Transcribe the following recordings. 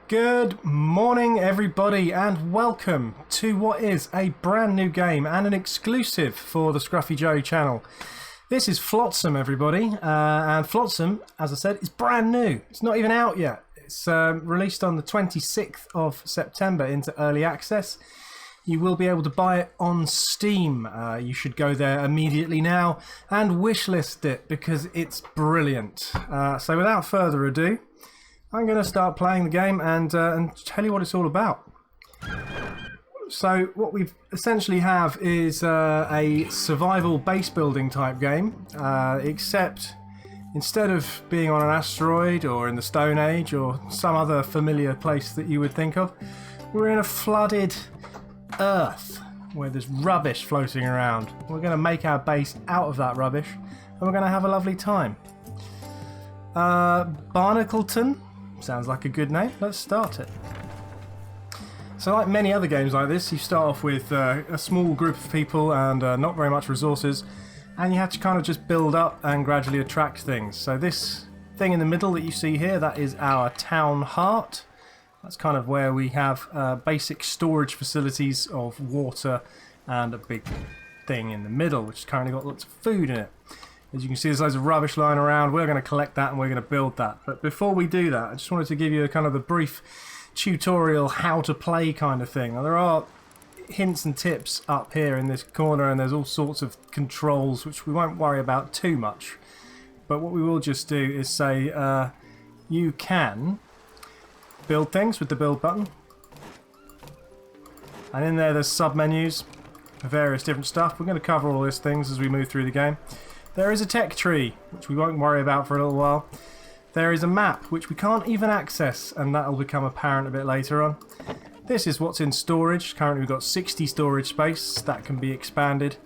Good morning everybody and welcome to what is a brand new game and an exclusive for the Scruffy Joe channel. This is Flotsam everybody, and Flotsam, as I said, is brand new. It's not even out yet. It's released on the 26th of September into early access. You will be able to buy it on Steam. You should go there immediately now and wishlist it because it's brilliant. So without further ado, I'm going to start playing the game and tell you what it's all about. So what we essentially have is a survival base building type game, except instead of being on an asteroid or in the Stone Age or some other familiar place that you would think of, we're in a flooded Earth where there's rubbish floating around. We're going to make our base out of that rubbish and we're going to have a lovely time. Barnacleton sounds like a good name. Let's start it. So like many other games like this, you start off with a small group of people and not very much resources, and you have to kind of just build up and gradually attract things. So this thing in the middle that you see here, that is our town heart. That's kind of where we have basic storage facilities of water and a big thing in the middle, which has currently got lots of food in it. As you can see, there's loads of rubbish lying around. We're going to collect that and we're going to build that. But before we do that, I just wanted to give you a kind of a brief tutorial how to play kind of thing. Now, there are hints and tips up here in this corner, and there's all sorts of controls which we won't worry about too much. But what we will just do is say you can build things with the build button. And in there's sub-menus for various different stuff. We're going to cover all these things as we move through the game. There is a tech tree, which we won't worry about for a little while. There is a map, which we can't even access, and that will become apparent a bit later on. This is what's in storage. Currently we've got 60 storage space. That can be expanded.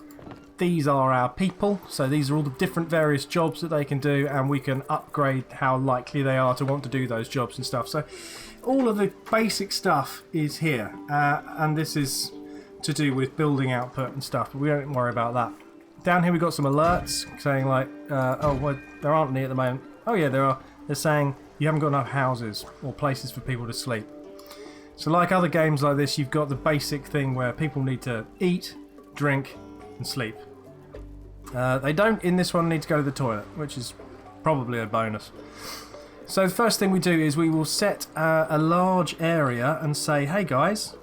These are our people, so these are all the different various jobs that they can do, and we can upgrade how likely they are to want to do those jobs and stuff. So all of the basic stuff is here, and this is to do with building output and stuff, but we don't worry about that. Down here we've got some alerts saying like, oh, well, there aren't any at the moment. Oh yeah, there are. They're saying you haven't got enough houses or places for people to sleep. So like other games like this, you've got the basic thing where people need to eat, drink and sleep. They don't in this one need to go to the toilet, which is probably a bonus. So the first thing we do is we will set a large area and say, hey guys,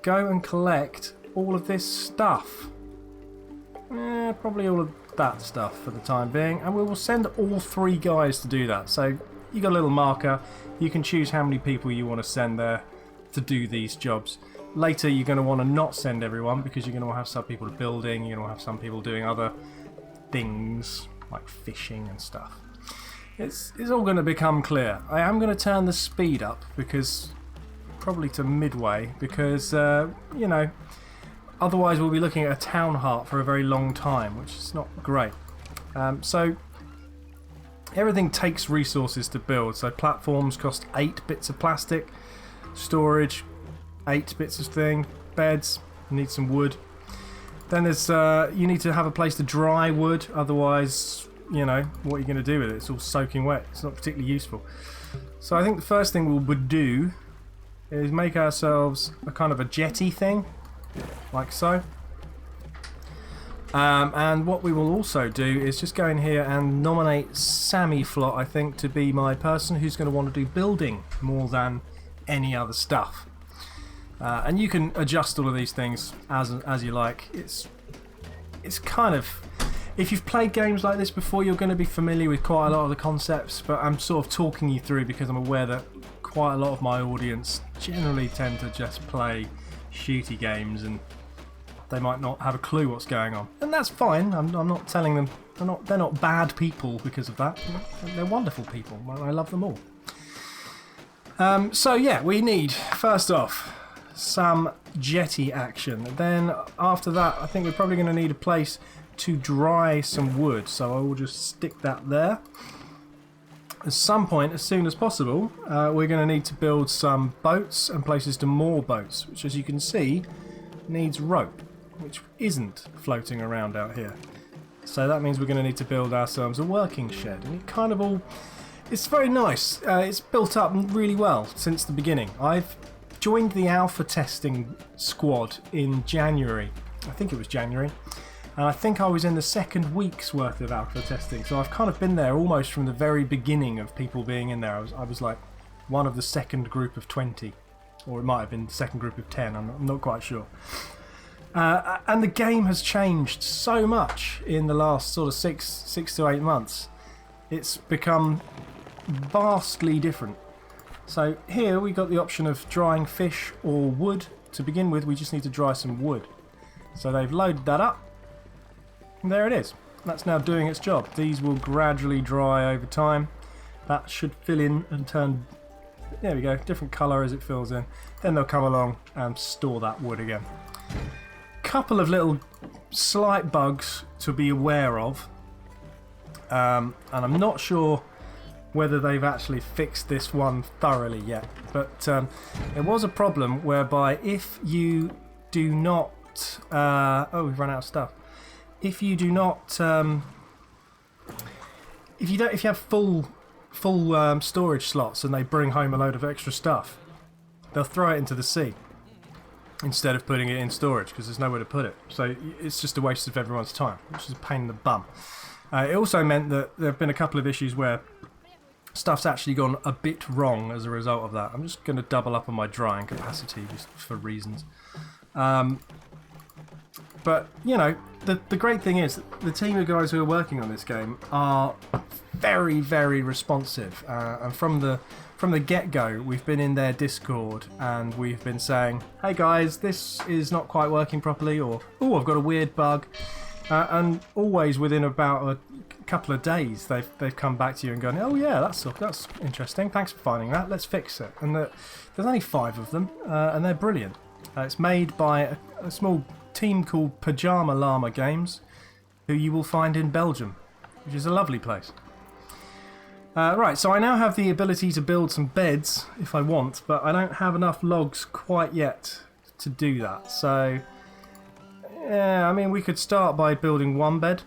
go and collect all of this stuff. Probably all of that stuff for the time being, and we will send all 3 guys to do that. So you got a little marker, you can choose how many people you want to send there to do these jobs. Later you're going to want to not send everyone because you're going to want to have some people building, you're going to have some people doing other things like fishing and stuff. It's all going to become clear. I am going to turn the speed up because probably to midway because you know, otherwise we'll be looking at a town heart for a very long time, which is not great. So everything takes resources to build. So platforms cost 8 bits of plastic, storage 8 bits of thing, beds, you need some wood. Then there's you need to have a place to dry wood, otherwise, you know, what are you going to do with it? It's all soaking wet. It's not particularly useful. So I think the first thing we would do is make ourselves a kind of a jetty thing, like so. And what we will also do is just go in here and nominate Sammy Flot, I think, to be my person who's going to want to do building more than any other stuff. And you can adjust all of these things as you like. It's kind of, if you've played games like this before, you're going to be familiar with quite a lot of the concepts, but I'm sort of talking you through because I'm aware that quite a lot of my audience generally tend to just play shooty games and they might not have a clue what's going on, and that's fine. I'm not telling them they're not bad people because of that. They're wonderful people. I love them all. So yeah, we need first off some jetty action. Then after that, I think we're probably going to need a place to dry some wood. So I will just stick that there. At some point, as soon as possible, we're going to need to build some boats and places to moor boats, which, as you can see, needs rope, which isn't floating around out here. So that means we're going to need to build ourselves a working shed, and it kind of all It's very nice. It's built up really well since the beginning. I've joined the alpha testing squad in January. I think it was January. And I think I was in the second week's worth of alpha testing. So I've kind of been there almost from the very beginning of people being in there. I was like one of the second group of 20. Or it might have been the second group of 10. I'm not quite sure. And the game has changed so much in the last sort of six to 8 months. It's become vastly different. So here we got the option of drying fish or wood. To begin with, we just need to dry some wood. So they've loaded that up. And there it is. That's now doing its job. These will gradually dry over time. That should fill in and turn, there we go, different colour as it fills in. Then they'll come along and store that wood again. Couple of little slight bugs to be aware of. And I'm not sure whether they've actually fixed this one thoroughly yet, but there was a problem whereby if you do not oh, we've run out of stuff. If you do not if you have full storage slots and they bring home a load of extra stuff, they'll throw it into the sea instead of putting it in storage because there's nowhere to put it. So it's just a waste of everyone's time, which is a pain in the bum. It also meant that there have been a couple of issues where stuff's actually gone a bit wrong as a result of that. I'm just going to double up on my drying capacity just for reasons. But, you know, the great thing is that the team of guys who are working on this game are very, very responsive. And from the get-go, we've been in their Discord and we've been saying, hey guys, this is not quite working properly, or, oh, I've got a weird bug. And always within about a couple of days, they've come back to you and gone, oh yeah, that's interesting. Thanks for finding that. Let's fix it. And there's only 5 of them, and they're brilliant. It's made by a small team called Pajamalama Games, who you will find in Belgium, which is a lovely place. Right, so I now have the ability to build some beds if I want, but I don't have enough logs quite yet to do that. So yeah, I mean, we could start by building one bed.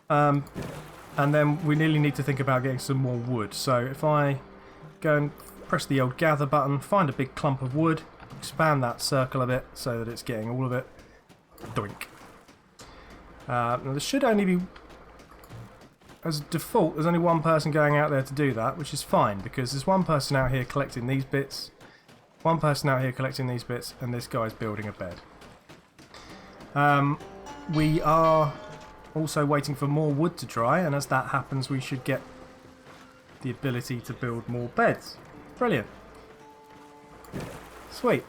And then we nearly need to think about getting some more wood. So if I go and press the old gather button, find a big clump of wood, expand that circle a bit so that it's getting all of it. Doink. Now there should only be, as a default, there's only one person going out there to do that, which is fine, because there's one person out here collecting these bits, one person out here collecting these bits, and this guy's building a bed. We are also waiting for more wood to dry, and as that happens we should get the ability to build more beds. Brilliant. Sweet.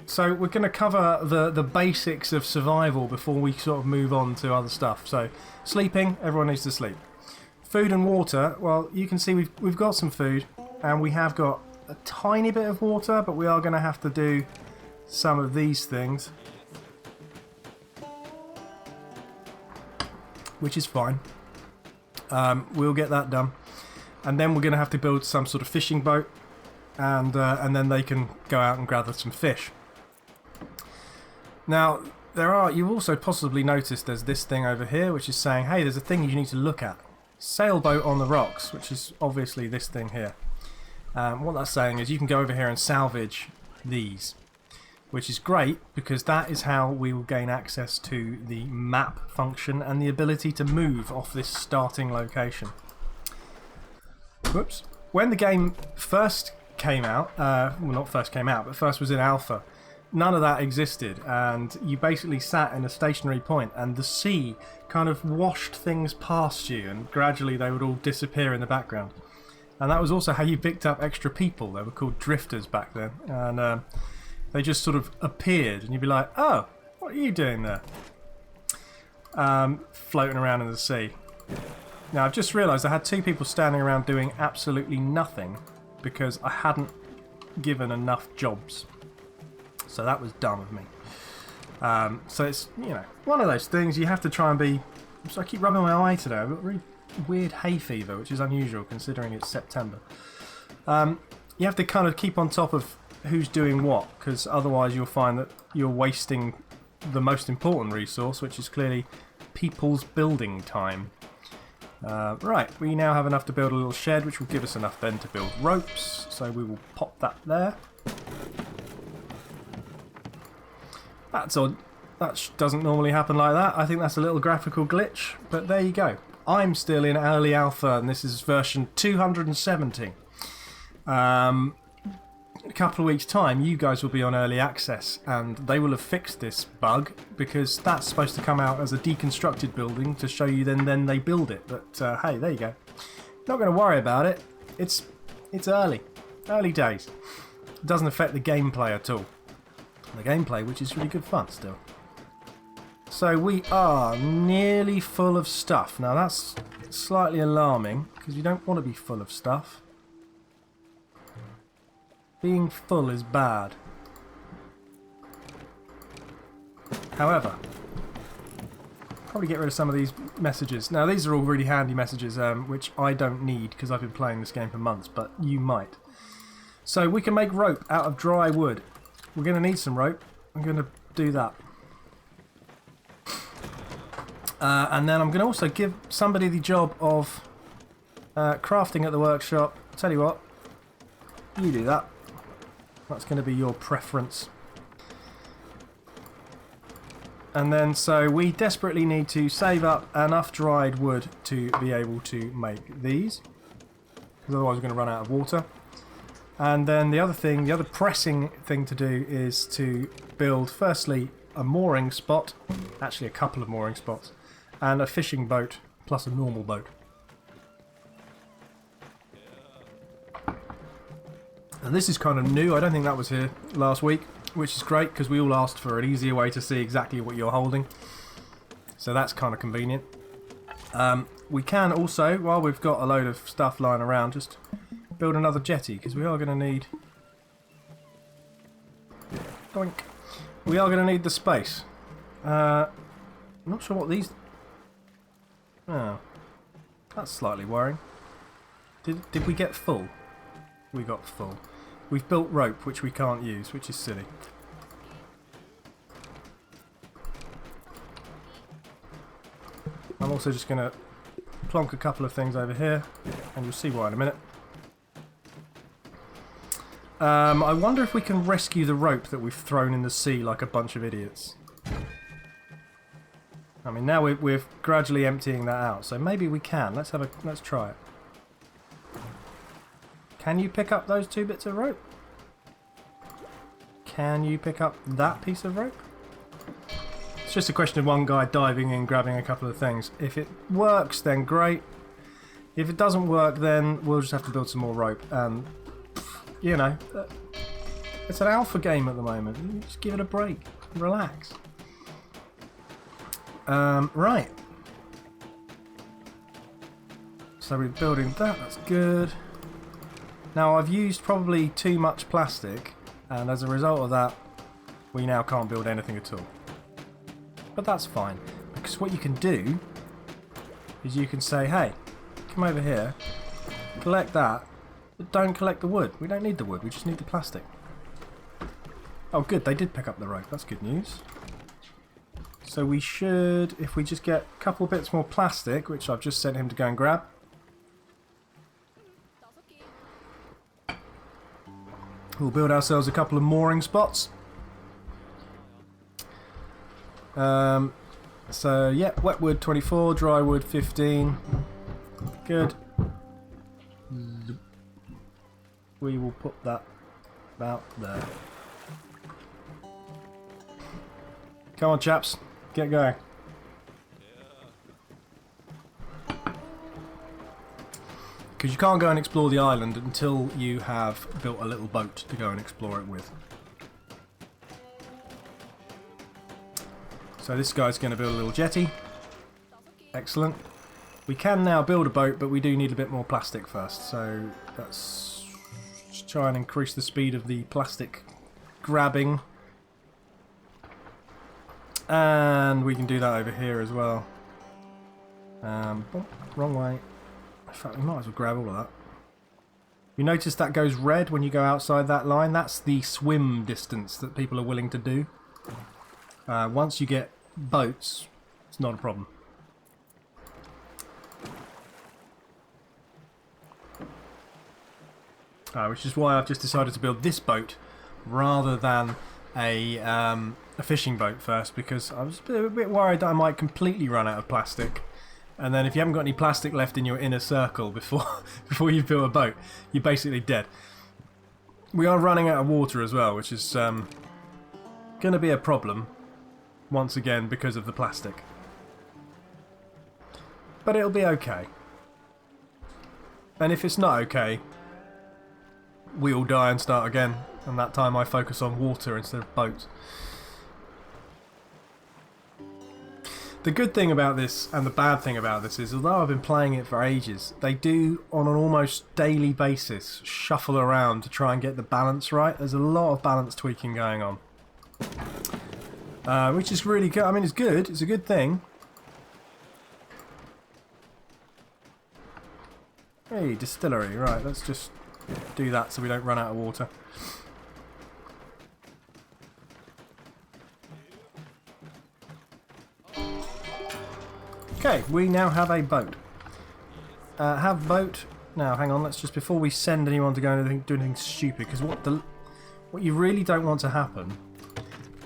So we're going to cover the basics of survival before we sort of move on to other stuff. So sleeping, everyone needs to sleep. Food and water, well, you can see we've got some food and we have got a tiny bit of water, but we are going to have to do some of these things, which is fine. We'll get that done, and then we're going to have to build some sort of fishing boat, and then they can go out and gather some fish. Now you've also possibly noticed there's this thing over here which is saying, hey, there's a thing you need to look at. Sailboat on the rocks, which is obviously this thing here. What that's saying is you can go over here and salvage these, which is great because that is how we will gain access to the map function and the ability to move off this starting location. Whoops. When the game first came out, well, not first came out, but first was in alpha, none of that existed, and you basically sat in a stationary point and the sea kind of washed things past you and gradually they would all disappear in the background. And that was also how you picked up extra people. They were called drifters back then, and they just sort of appeared and you'd be like, oh, what are you doing there? Floating around in the sea. Now I've just realised I had 2 people standing around doing absolutely nothing because I hadn't given enough jobs. So that was dumb of me. So it's, you know, one of those things you have to try and be... So I keep rubbing my eye today. I've got really weird hay fever, which is unusual considering it's September. You have to kind of keep on top of who's doing what, because otherwise you'll find that you're wasting the most important resource, which is clearly people's building time. Right, we now have enough to build a little shed, which will give us enough then to build ropes. So we will pop that there. That's odd. That doesn't normally happen like that. I think that's a little graphical glitch, but there you go. I'm still in early alpha, and this is version 270. A couple of weeks' time, you guys will be on early access, and they will have fixed this bug, because that's supposed to come out as a deconstructed building to show you then they build it. But hey, there you go. Not going to worry about it. It's early days. It doesn't affect the gameplay at all. The gameplay, which is really good fun still. So we are nearly full of stuff. Now that's slightly alarming, because you don't want to be full of stuff. Being full is bad. However, probably get rid of some of these messages. Now these are all really handy messages, which I don't need because I've been playing this game for months, but you might. So we can make rope out of dry wood. We're going to need some rope. I'm going to do that. And then I'm going to also give somebody the job of crafting at the workshop. Tell you what, you do that. That's going to be your preference. And then, so we desperately need to save up enough dried wood to be able to make these. Because otherwise we're going to run out of water. And then the other pressing thing to do is to build, firstly, a mooring spot. Actually, a couple of mooring spots. And a fishing boat, plus a normal boat. And this is kind of new. I don't think that was here last week, which is great because we all asked for an easier way to see exactly what you're holding. So that's kind of convenient. We can also, while we've got a load of stuff lying around, just build another jetty because we are going to need... Doink. We are going to need the space. I'm not sure what these... Oh, that's slightly worrying. Did we get full? We got full. We've built rope, which we can't use, which is silly. I'm also just going to plonk a couple of things over here, and you'll see why in a minute. I wonder if we can rescue the rope that we've thrown in the sea like a bunch of idiots. I mean, now we're gradually emptying that out, so maybe we can. Let's try it. Can you pick up those 2 bits of rope? Can you pick up that piece of rope? It's just a question of one guy diving in, grabbing a couple of things. If it works, then great. If it doesn't work, then we'll just have to build some more rope. And, you know, it's an alpha game at the moment. You just give it a break. Relax. Right. So we're building that. That's good. Now I've used probably too much plastic, and as a result of that, we now can't build anything at all. But that's fine, because what you can do is you can say, hey, come over here, collect that, but don't collect the wood. We don't need the wood, we just need the plastic. Oh good, they did pick up the rope, that's good news. So we should, if we just get a couple bits more plastic, which I've just sent him to go and grab, we'll build ourselves a couple of mooring spots. So, yeah, wet wood 24, dry wood 15. Good. We will put that about there. Come on, chaps. Get going. Because you can't go and explore the island until you have built a little boat to go and explore it with. So this guy's going to build a little jetty. Excellent. We can now build a boat, but we do need a bit more plastic first. So let's try and increase the speed of the plastic grabbing. And we can do that over here as well. Wrong way. In fact, we might as well grab all of that. You notice that goes red when you go outside that line? That's the swim distance that people are willing to do. Once you get boats, it's not a problem. which is why I've just decided to build this boat rather than a fishing boat first, because I was a bit worried that I might completely run out of plastic, and then if you haven't got any plastic left in your inner circle before you've built a boat, you're basically dead. We are running out of water as well, which is going to be a problem once again because of the plastic. But it'll be okay. And if it's not okay, we'll die and start again, and that time I focus on water instead of boats. The good thing about this and the bad thing about this is, although I've been playing it for ages, they do on an almost daily basis shuffle around to try and get the balance right. There's a lot of balance tweaking going on, which is really good. I mean, it's good. It's a good thing. Hey, distillery. Right, let's just do that so we don't run out of water. Okay, we now have a boat. Have boat. Now, hang on. Let's just, before we send anyone to go and do anything stupid, because what you really don't want to happen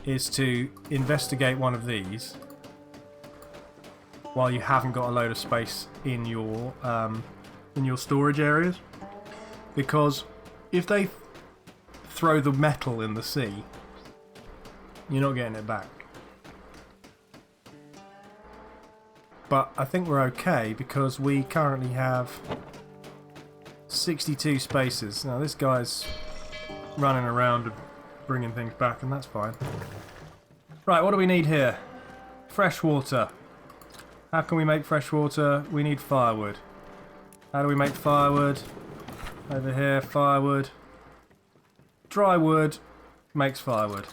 is to investigate one of these while you haven't got a load of space in your storage areas, because if they throw the metal in the sea, you're not getting it back. But I think we're okay because we currently have 62 spaces. Now this guy's running around and bringing things back, and that's fine. Right, what do we need here? Fresh water. How can we make fresh water? We need firewood. How do we make firewood? Over here, firewood. Dry wood makes firewood.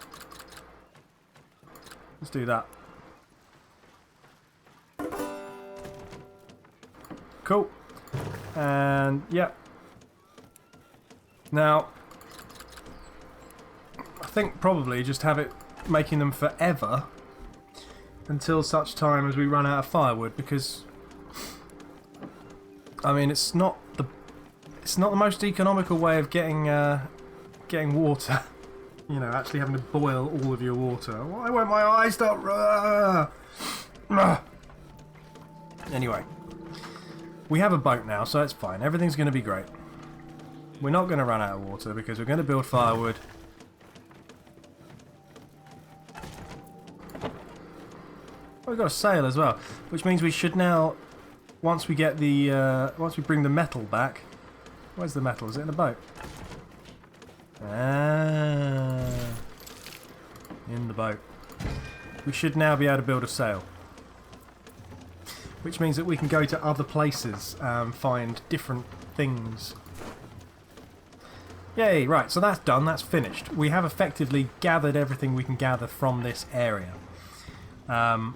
Let's do that. Cool. And yep. Now, I think probably just have it making them forever until such time as we run out of firewood, because I mean it's not the most economical way of getting water. You know, actually having to boil all of your water. Why won't my eyes stop? Anyway. We have a boat now, so it's fine. Everything's going to be great. We're not going to run out of water because we're going to build firewood. Oh, we've got a sail as well, which means we should now, once we get the, once we bring the metal back. Where's the metal? Is it in the boat? Ah, in the boat. We should now be able to build a sail. Which means that we can go to other places and find different things. Yay, right, so that's done, that's finished. We have effectively gathered everything we can gather from this area. And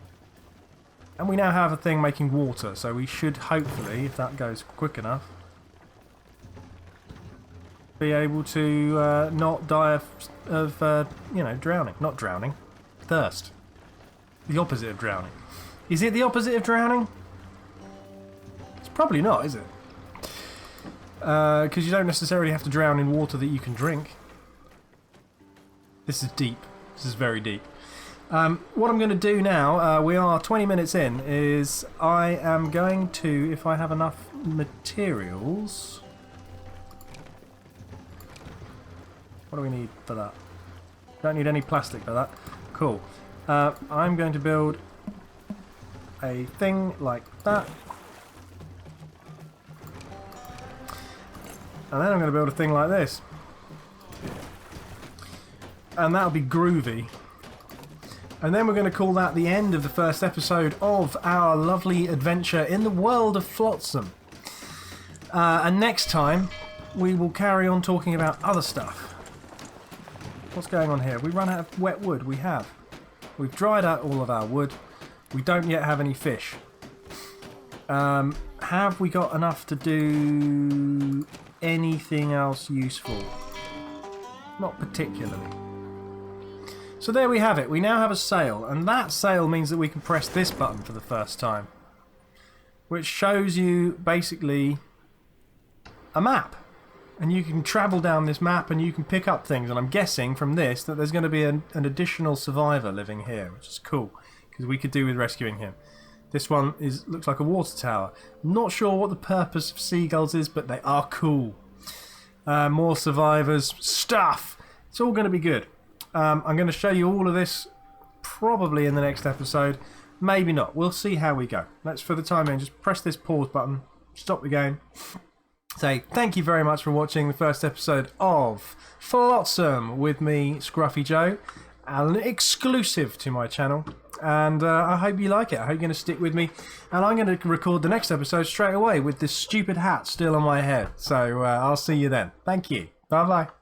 we now have a thing making water, so we should hopefully, if that goes quick enough, be able to not die of you know, drowning. Not drowning, thirst. The opposite of drowning. Is it the opposite of drowning? It's probably not, is it? Because you don't necessarily have to drown in water that you can drink. This is deep. This is very deep. What I'm going to do now, we are 20 minutes in, is I am going to, if I have enough materials... What do we need for that? Don't need any plastic for that. Cool. I'm going to build a thing like that. And then I'm going to build a thing like this. And that'll be groovy. And then we're going to call that the end of the first episode of our lovely adventure in the world of Flotsam. And next time, we will carry on talking about other stuff. What's going on here? We run out of wet wood. We have. We've dried out all of our wood. We don't yet have any fish. Have we got enough to do anything else useful? Not particularly. So there we have it. We now have a sail, and that sail means that we can press this button for the first time, which shows you basically a map and you can travel down this map and you can pick up things, and I'm guessing from this that there's going to be an additional survivor living here, which is cool, because we could do with rescuing him. This one looks like a water tower. I'm not sure what the purpose of seagulls is, but they are cool. More survivors, stuff. It's all going to be good. I'm going to show you all of this probably in the next episode. Maybe not. We'll see how we go. Let's, for the time being, just press this pause button, stop the game. Say thank you very much for watching the first episode of Flotsam with me, Scruffy Joe, an exclusive to my channel. And I hope you like it. I hope you're going to stick with me. And I'm going to record the next episode straight away with this stupid hat still on my head. So I'll see you then. Thank you. Bye-bye.